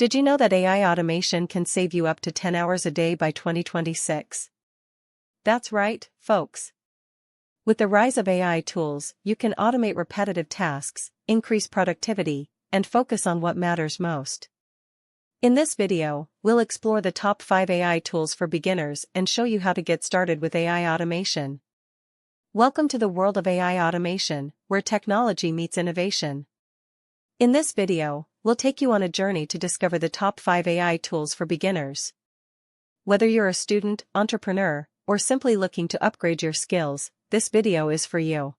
Did you know that AI automation can save you up to 10 hours a day by 2026? That's right, folks. With the rise of AI tools, you can automate repetitive tasks, increase productivity, and focus on what matters most. In this video, we'll explore the top 5 AI tools for beginners and show you how to get started with AI automation. Welcome to the world of AI automation, where technology meets innovation. In this video, we'll take you on a journey to discover the top 5 AI tools for beginners. Whether you're a student, entrepreneur, or simply looking to upgrade your skills, this video is for you.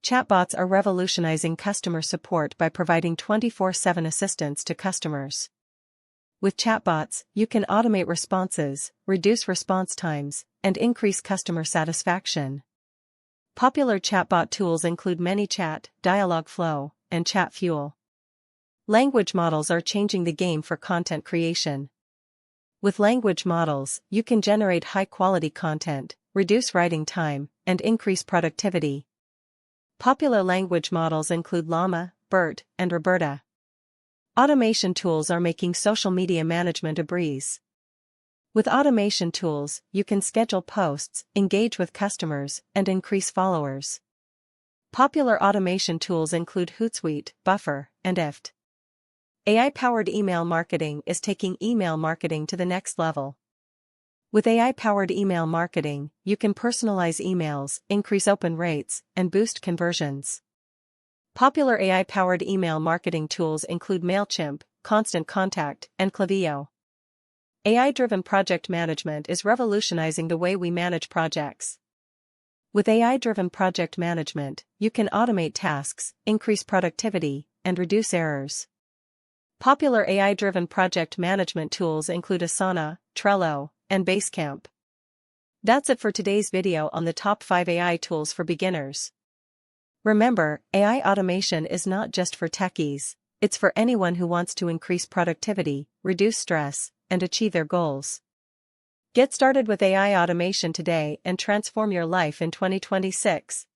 Chatbots are revolutionizing customer support by providing 24/7 assistance to customers. With chatbots, you can automate responses, reduce response times, and increase customer satisfaction. Popular chatbot tools include ManyChat, Dialogflow, and ChatFuel. Language models are changing the game for content creation. With language models, you can generate high-quality content, reduce writing time, and increase productivity. Popular language models include Llama, BERT, and Roberta. Automation tools are making social media management a breeze. With automation tools, you can schedule posts, engage with customers, and increase followers. Popular automation tools include Hootsuite, Buffer, and IFT. AI-powered email marketing is taking email marketing to the next level. With AI-powered email marketing, you can personalize emails, increase open rates, and boost conversions. Popular AI-powered email marketing tools include MailChimp, Constant Contact, and Klaviyo. AI-driven project management is revolutionizing the way we manage projects. With AI-driven project management, you can automate tasks, increase productivity, and reduce errors. Popular AI-driven project management tools include Asana, Trello, and Basecamp. That's it for today's video on the top 5 AI tools for beginners. Remember, AI automation is not just for techies, it's for anyone who wants to increase productivity, reduce stress, and achieve their goals. Get started with AI automation today and transform your life in 2026.